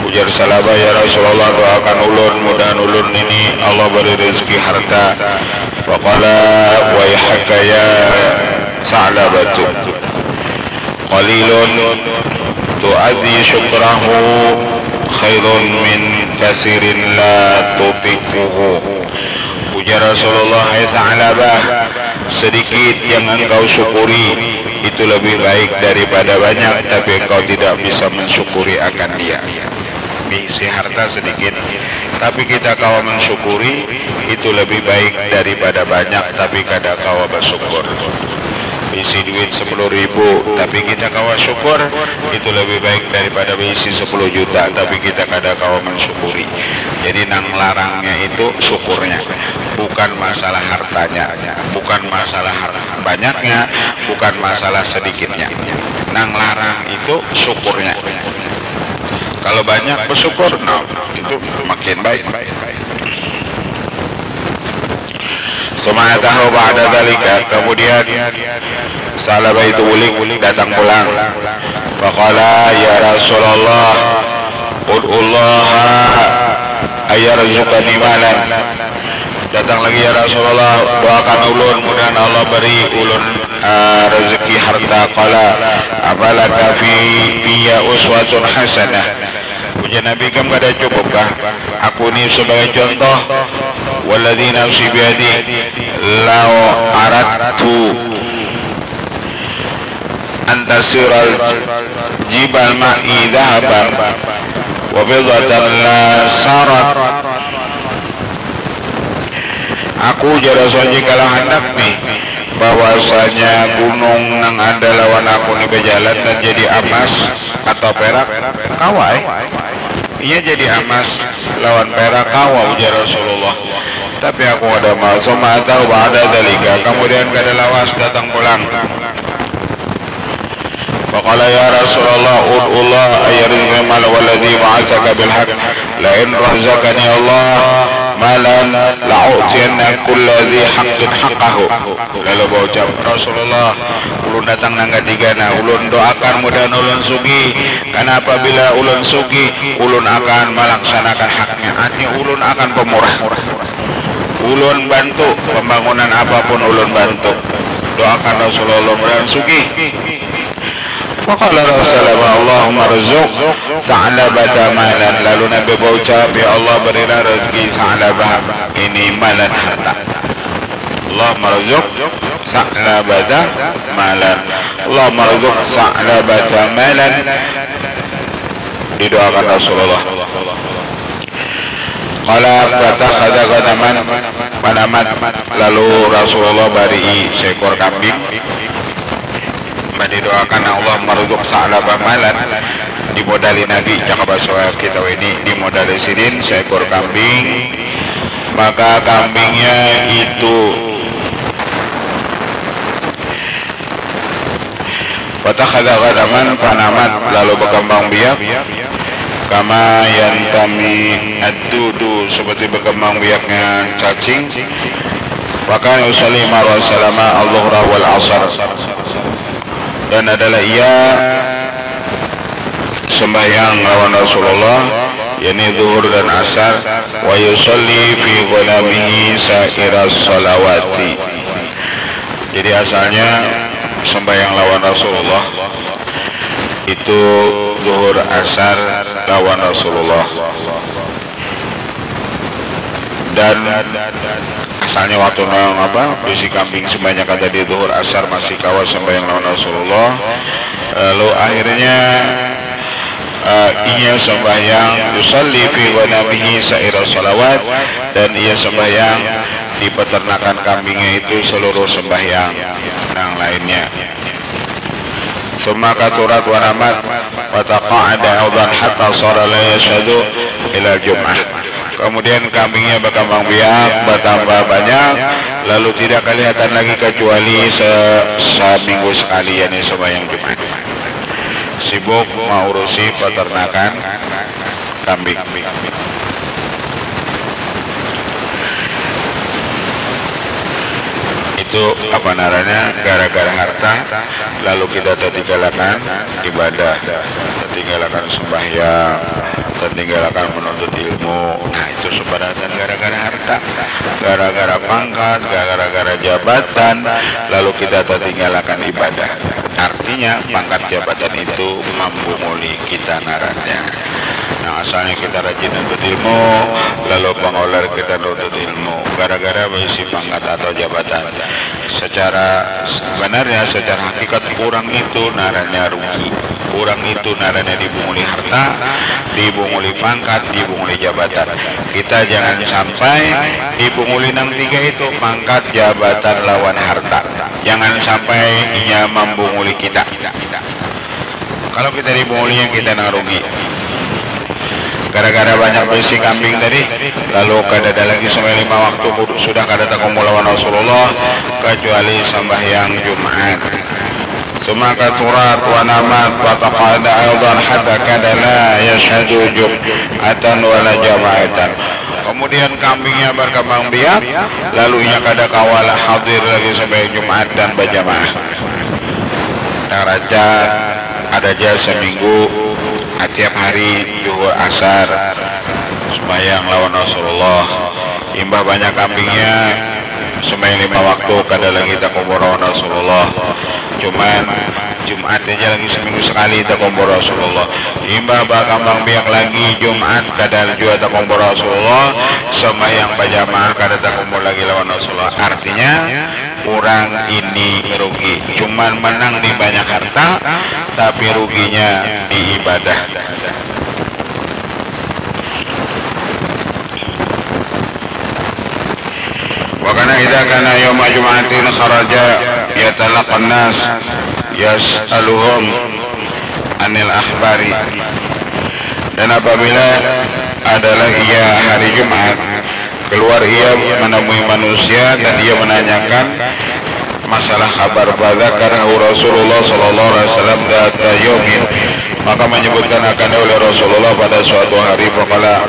Ujar Sa'labah, ya Rasulullah, doakan ulun, mudah ulun ini Allah beri rezeki harta. Faqala wayhaka ya Sa'labatu qalilun tu'adhi syukrahu khairun min kasirin la tutiquhu. Ujar Rasulullah, hai Sa'labah, sedikit yang engkau syukuri itu lebih baik daripada banyak tapi engkau tidak bisa mensyukuri akan dia. Isi harta sedikit tapi kita kawa mensyukuri itu lebih baik daripada banyak tapi kada kawa bersyukur. Isi duit 10.000 tapi kita kawa syukur itu lebih baik daripada isi 10 juta tapi kita kada kawa mensyukuri. Jadi nang larangnya itu syukurnya, bukan masalah hartanya, bukan masalah banyaknya, bukan masalah sedikitnya. Nang larang itu syukurnya. Kalau banyak bersyukur, nah itu makin baik. Sumatahu ba'da dzalika, kemudian Sa'labah itu ulik datang pulang. Faqala ya Rasulullah, ud'ullaha ayarzuqani malan. Datang lagi ya Rasulullah, doakan ulun mudah Allah beri ulun rezeki harta. Qala abalaka fiya uswatun hasanah. Puja Nabi, kamu kada cukupkah aku ini sebagai contoh? Walladzi nafsi biyadi law aradtu antasiral jibal ma'i dhahaban wa bidatan la sarat. Aku jara saja kalau hendak nih bahwasanya gunung nang ada lawan aku nih berjalan dan jadi emas atau perak kawai. Iya jadi emas lawan perak kawa, ujar Rasulullah. Tapi aku ada mal sama tahu ada dalika. Kemudian kada lawas datang pulang. Faqala ya Rasulullah ud'ullah ayyarizqa mal walladhi ba'atsaka bil haqq la in razaqani Allah malan la'utiyanna kulladhi haqqin haqqahu. Lalu berucap Rasulullah, ulun datang nang katigana, ulun doakan mudah ulun sugi, karena apabila ulun sugi ulun akan melaksanakan haknya, artinya ulun akan pemurah. Ulun bantu pembangunan apapun ulun bantu. Doakan Rasulullah mudah sugi. Faqala Rasulullah Allahumma rzuq Sa'labata malan. Lalu Nabi berucap, ya Allah berilah rezeki Sa'labah ini malan harta. Allahumma rzuq Sa'labata malan. Allahumma rzuq Sa'labata malan. Didoakan Rasulullah. Qala fatakhadha ghanaman. Lalu Rasulullah beri seekor kambing. Didoakan Allah marzuq Sa'labah malan, dimodali Nabi jangan bahasa kita ini dimodali sirin seekor kambing. Maka kambingnya itu fatakhadha ghanaman panamat, lalu berkembang biak kama yantami ad-dudu, seperti berkembang biaknya cacing. Maka usalli marwa salama al-dhuhra wal asar, dan adalah ia sembahyang lawan Rasulullah yakni zuhur dan asar, wa yusalli fi ghanamihi sa'iras salawati. Jadi asalnya sembahyang lawan Rasulullah itu zuhur asar lawan Rasulullah, dan asalnya waktu nang bisi kambing sebanyak ada di zuhur asar masih kawas sembahyang lawan Rasulullah. Lalu akhirnya ia sembahyang yusalli fi ghanamihi sa'ira salawat, dan ia sembahyang di peternakan kambingnya itu seluruh sembahyang yang lainnya. Summa katurat wa ramat wa taqa'ada awdan hatta sara la yashhadu ila jum'ah. Kemudian kambingnya berkembang biak, bertambah banyak, lalu tidak kelihatan lagi kecuali seminggu sekali, yakni sembahyang Jumat. Sibuk mengurusi peternakan kambing. Itu apa namanya, gara-gara harta lalu kita tertinggalkan ibadah, tertinggalkan sembahyang, tertinggalkan menuntut ilmu. Nah itu sebenarnya gara-gara harta. harta, gara-gara pangkat, gara-gara jabatan, lalu kita tertinggalkan ibadah. Artinya pangkat jabatan itu membunguli kita naranya. Nah, asalnya kita rajin untuk ilmu, lalu pengolah kita untuk ilmu, gara-gara berisi pangkat atau jabatan. Secara sebenarnya, secara hakikat kurang itu naranya rugi, kurang itu naranya dibunguli harta, dibunguli pangkat, dibunguli jabatan. Kita jangan sampai dibunguli nang tiga itu, pangkat, jabatan lawan harta. Jangan sampai ia membunguli kita. Kalau kita dibunguli, kita nang rugi. Gara-gara banyak besi kambing tadi, lalu kada ada lagi semua 5 waktu sudah kada takumpul lawan Rasulullah kecuali sembahyang Jumat. Semaka surat wa namat wa taqada aydan hatta kada la yashhadu jum'atan wala jama'atan. Kemudian kambingnya berkembang biak, lalu ia kada kawal hadir lagi sembahyang Jumat dan berjamaah. Raja ada jasa seminggu tiap hari zuhur asar sembahyang lawan Rasulullah. Imbah banyak kambingnya, sembahyang 5 waktu kada lagi takumpul lawan Rasulullah. Cuman Jumat aja lagi seminggu sekali takumpul Rasulullah. Imbah bakambang biak lagi Jumat kada juga takumpul Rasulullah. Sembahyang berjamaah kada takumpul lagi lawan Rasulullah. Artinya kurang ini rugi. Cuman menang di banyak harta, tapi ruginya di ibadah. Wa kana idza kana yaum jum'atin kharaja yatalaqan nas yas'aluhum anil akhbari. Dan apabila adalah ia hari Jumat, keluar ia menemui manusia dan ia menanyakan masalah kabar badzakarahu Rasulullah sallallahu alaihi wasallam data yaumin, maka menyebutkan akan oleh Rasulullah pada suatu hari, faqala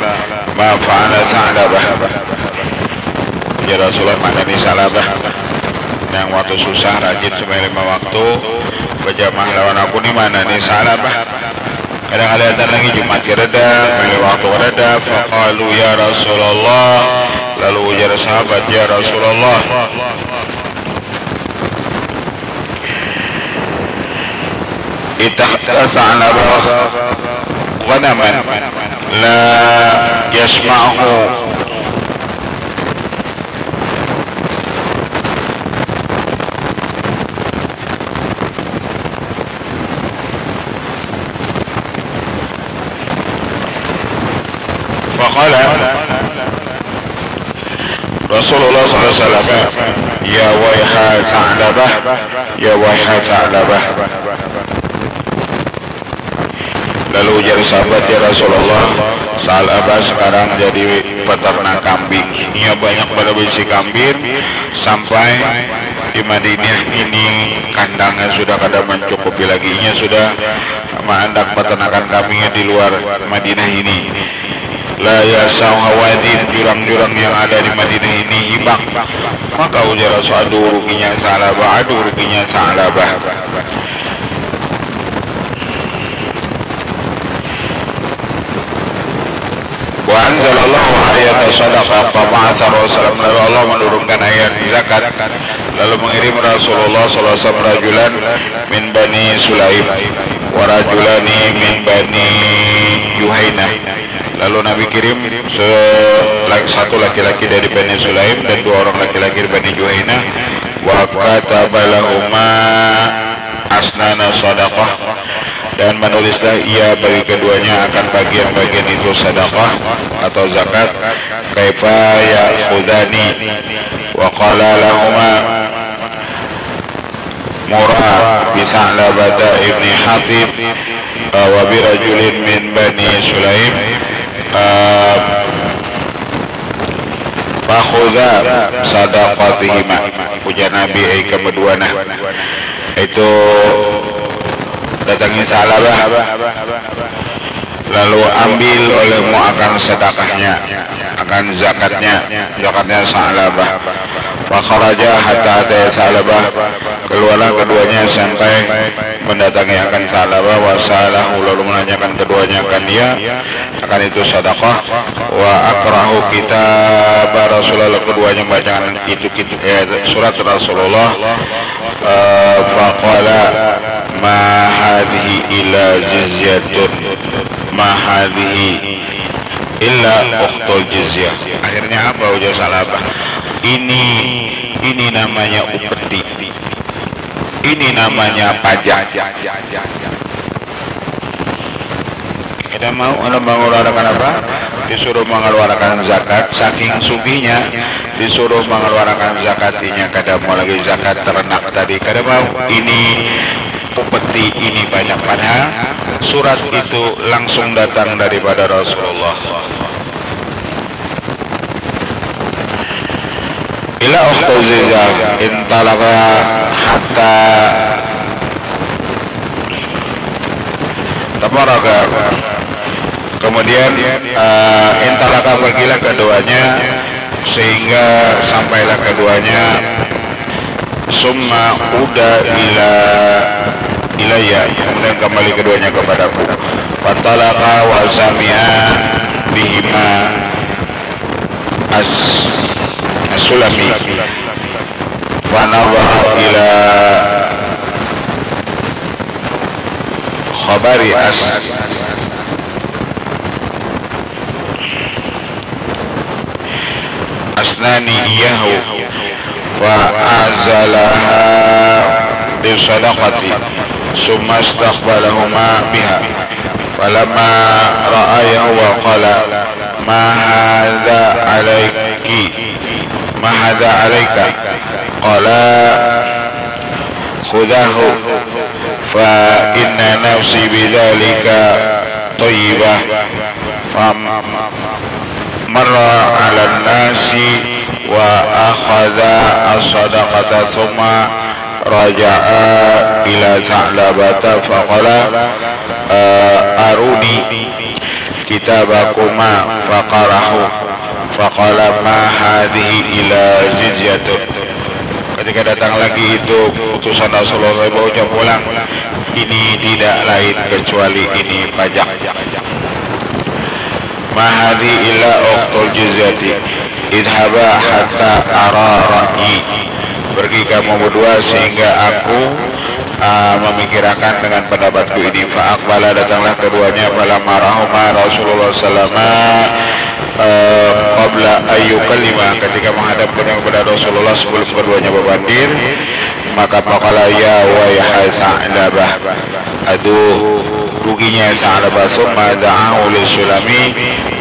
ma fa'ala Sa'labah. Ya Rasulullah, mana ni Sa'labah yang waktu susah rajin sembahyang 5 waktu berjamaah lawan aku, ni mana ni Sa'labah? Kadang-kadang datang lagi Jumat reda, sembahyang waktu reda. Faqalu ya Rasulullah, lalu ujar sahabat, ya Rasulullah, itahta Sa'labah ghanaman la yasma'hu Rasulullah SAW, ya waiha Sa'labah, ya waiha Sa'labah. Lalu ujar sahabat, ya Rasulullah, Sa'labah sekarang jadi peternak kambing. Ia banyak pada besi kambing sampai di Madinah ini kandangnya sudah kada mencukupi lagi. Ia sudah mengandak peternakan kambingnya di luar Madinah ini. La yasau hawadin, jurang-jurang yang ada di Madinah ini hibak. Maka ujar Rasul, aduh ruginya Sa'labah, aduh ruginya Sa'labah. Wa anzalallahu ayat sadaqah fa ba'atha Rasulullah, lalu Allah menurunkan ayat zakat, lalu mengirim Rasulullah sallallahu alaihi wasallam rajulan min Bani Sulaim wa rajulani min Bani Juhainah. Lalu Nabi kirim satu laki-laki dari Bani Sulaim dan 2 orang laki-laki dari Bani Juhainah. Wa kataba lahuma asnana sadaqah, dan menulislah ia bagi keduanya akan bagian-bagian itu sedekah atau zakat. Kaifa ya'khudani wa qala lahuma mur'a bi Sa'labah ibni Hatib wa bi rajulin min Bani Sulaim fakhudha sadaqatihima. Ujar Nabi keduanya itu datangi Sa'labah, lalu ambil olehmu akan sedekahnya, akan zakatnya Sa'labah. Fakharaja hatta ata Salabah, keluarlah keduanya sampai mendatangi akan Salabah. Wasalahu, lalu menanyakan keduanya akan dia akan itu sedekah. Wa akrahu kitab Rasulullah, keduanya bacaan itu surat Rasulullah. Faqala ma hadhihi illa jizyatun, ma hadhihi illa ukhtul jizyah. Akhirnya apa ujar Salabah? Ini namanya upeti, ini namanya pajak. Kita mau mengeluarkan apa? Disuruh mengeluarkan zakat. Saking sugihnya disuruh mengeluarkan zakatnya. Kada mau lagi zakat ternak tadi, kada mau. Ini upeti, ini pajak. Padahal surat itu langsung datang daripada Rasulullah. Ila ukhtul jizyah intalaka hatta tabaraka. Kemudian intalaka pergilah keduanya sehingga sampailah keduanya. Summa uda ilayya, kemudian kembali keduanya kepadaku. Fatalaka wa sami'a bihima as-sulami wa nabaha ila khabari asnani iyahu wa azalaha bisadaqati summa istaqbalahuma biha falamma ra'ayahu wa qala ma hadha alayki ma hadha alayka qala khudahu fa inna nafsi bidzalika thayyibah marra 'alan nasi wa akhadha as-sadaqata thumma raja'a ila Sa'labata faqala aruni kitabakuma faqarahu faqala ma hadhihi ila jizyatun. Ketika datang lagi itu utusan Rasulullah berucap ulang, ini tidak lain kecuali ini pajak. Ma hadhihi illa ukhtul jizyati idhaba hatta ara ra'yi, pergi kamu berdua sehingga aku memikirkan dengan pendapatku ini. Fa'aqbala, datanglah keduanya. Falamma rahuma Rasulullah sallallahu qabla ayyukallima, ketika menghadapkan kepada Rasulullah sebelum keduanya berbandir, maka faqala ya wayha Sa'labah, aduh ruginya Sa'labah. Summa da'ahu li Sulami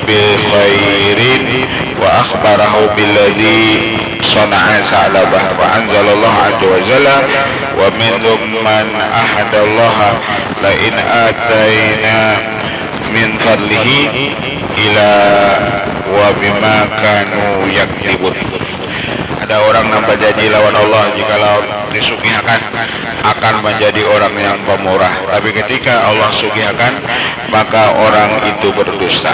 bil khairin wa akhbarahu billadhi sana'a Sa'labah wa anzalallahu azza wa jalla wa minhum man ahadallaha la in ataina min fadlihi ila wa bima kanu yaktibun. Ada orang nampak janji lawan Allah, jikalau disugihakan akan menjadi orang yang pemurah, tapi ketika Allah sugihakan maka orang itu berdusta.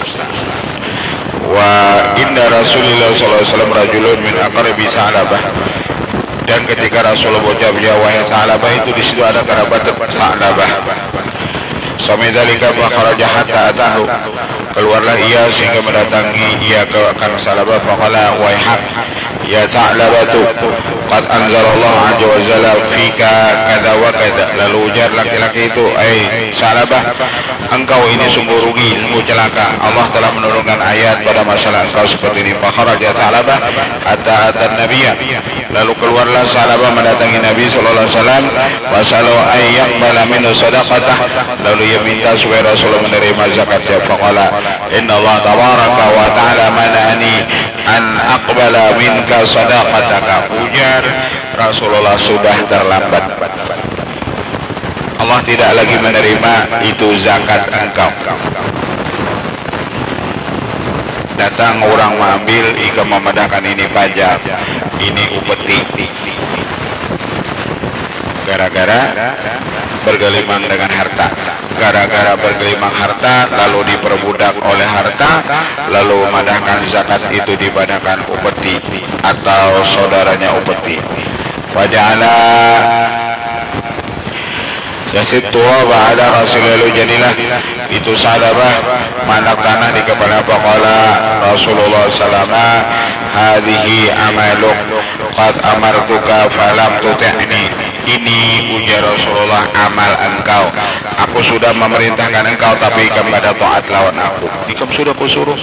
Wa inda Rasulillah sallallahu alaihi wasallam rajulun min aqrabi Sa'labah, dan ketika Rasulullah berucap ya wahai Sa'labah, itu di situ ada kerabat Sa'labah. Samidalika fa kharaja hatta atahu, keluarlah ia sehingga mendatangi ia ke akan Sa'labah. Faqala waihak ya Sa'labatu qad anzalallahu azza wa jalla fika kada wa kada. Lalu ujar laki-laki itu, Sa'labah, engkau ini sungguh rugi, sungguh celaka. Allah telah menurunkan ayat pada masalah engkau seperti ini. Fa kharaja Sa'labah hatta atan nabiyya, lalu keluarlah Sa'labah mendatangi Nabi sallallahu alaihi wasallam. Wasalu ayyaqbala minhu sadaqatah, lalu ia minta supaya Rasulullah menerima zakatnya. Faqala inna Allah tabaraka wa ta'ala mana'ani an aqbala minka sadaqataka. Ujar Rasulullah, sudah terlambat, Allah tidak lagi menerima itu zakat engkau. Datang orang mengambil, ika memandangkan ini pajak, ini upeti. gara-gara bergelimang dengan harta. Gara-gara bergelimang harta lalu diperbudak oleh harta, lalu memadahkan zakat itu dibadakan upeti atau saudaranya upeti. Faja'ala yasid tua ba'ada Rasulullah, jadilah itu sadabah manak tanah di kepala Faqala Rasulullah salama hadhihi amaluk qad amartuka falam tuti'ni. Ini ujar Rasulullah amal engkau, aku sudah memerintahkan engkau tapi engkau pada taat lawan aku. Engkau sudah kusuruh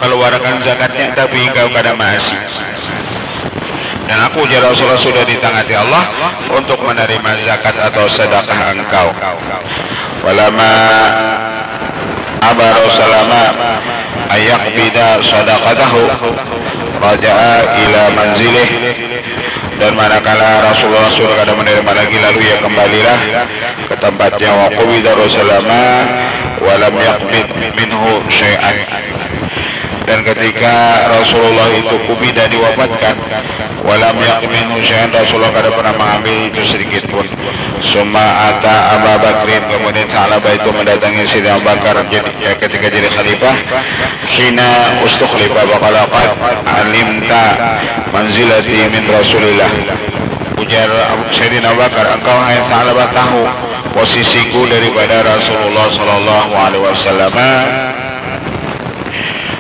keluarkan zakatnya tapi engkau kada maasi. Dan aku ujar Rasulullah sudah ditangati Allah untuk menerima zakat atau sedekah engkau. Walama Aba Rasulullah ayaqbida sadaqatahu raja'a ila manzilih. Dan manakala Rasulullah sudah kada menerima lagi, lalu ia kembalilah ke tempatnya. Wa qubida Rasulullah wa lam yaqbid minhu syai'an. Dan ketika Rasulullah itu kubida diwafatkan, walam yakminu syai'an, Rasulullah kada pernah mengambil itu sedikit pun. Summa ata Abu Bakrin, kemudian Sa'labah itu mendatangi Sayyidina Abu Bakar ketika jadi khalifah. Hina ustukhlifah baqala qad alimta manzilati min Rasulillah. Ujar Sayyidina Abu Bakar, engkau hai Sa'labah tahu posisiku daripada Rasulullah sallallahu alaihi wasallam.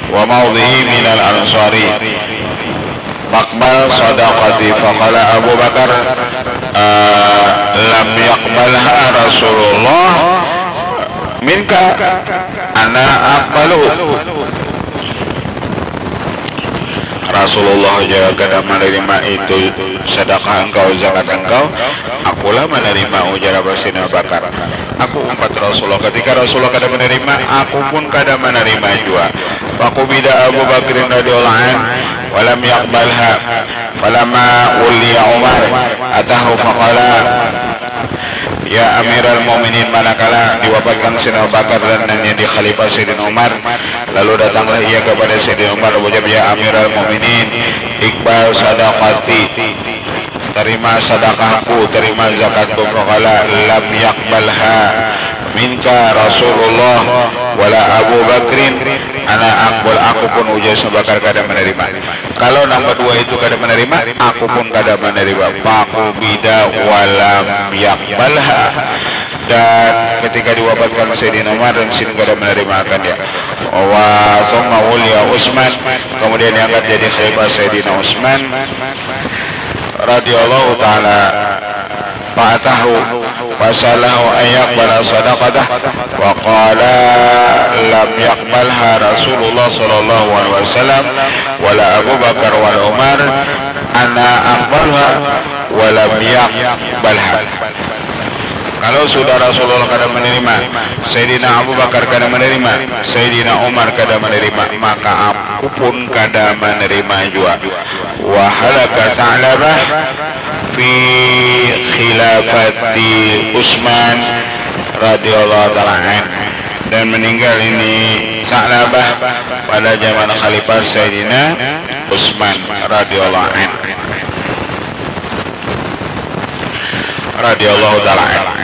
Wa maudhihi minal ansari maqbal sadaqati. Faqala Abu Bakar lam yaqbalha Rasulullah minka ana aqbalu. Rasulullah juga kada menerima itu sedekah engkau, zakat engkau, akulah menerima, ujar Sayyidina Abu Bakar. Aku umpat Rasulullah, ketika Rasulullah kada menerima, aku pun kada menerima juga. Faqubida Abu Bakr radhiyallahu anhu wa lam yaqbalha. Falamma uliya Umar atahu faqala ya Amirul Mu'minin, manakala diwafatkan Sayyidina Abu Bakar dan di khalifah Sayyidina Umar, lalu datanglah ia kepada Sayyidina Umar berucap, ya Amirul Mu'minin, iqbal sadaqati, terima sedekahku, terima zakatku. Faqala lam yaqbalha minka Rasulullah wala Abu Bakrin ana aqbal, aku pun ujar Abu Bakar kada menerima. Kalau nomor dua itu kada menerima, aku pun kada menerima. Faqubida walam yaqbalha. Dan ketika diwafatkan Sayyidina Umar dan Sayyidina kada menerima akan dia. Wa summa uliya Utsman, kemudian diangkat jadi khalifah Sayyidina Utsman radhiyallahu taala. Fa'atahu fasalahu ayyaqbala sadaqatah wa qala lam yaqbalha Rasulullah sallallahu alaihi wasallam wala Abu Bakar wala Umar ana aqbalha wa lam yaqbalha. Kalau sudah Rasulullah kada menerima, Sayyidina Abu Bakar kada menerima, Sayyidina Umar kada menerima, maka aku pun kada menerima juga. Wa halaka Sa'labah fi khilafati Utsman radhiyallahu ta'ala anhu, dan meninggal ini Sa'labah pada zaman khalifah Sayyidina Utsman radhiyallahu anhu radhiyallahu ta'ala anhu.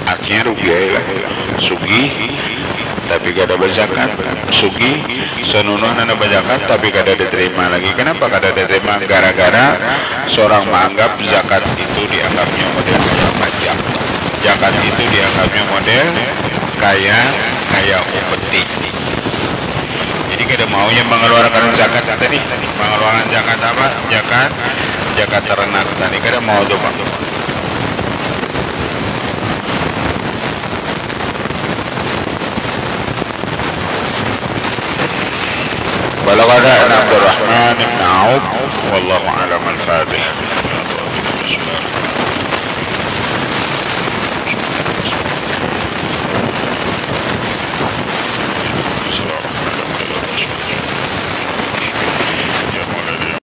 Artinya rugi lah, sugi tapi kada berzakat, sugi senunuh nana berzakat tapi kada diterima lagi. Kenapa kada diterima? Gara-gara seorang menganggap zakat itu dianggapnya model kayak pajak, zakat itu dianggapnya model kayak upeti. Jadi kada maunya mengeluarkan zakat tadi, mengeluarkan zakat apa? Zakat ternak tadi kada mau coba. Balagana Abdurrahman ibn Auf wallahu a'lam al-Fatihah.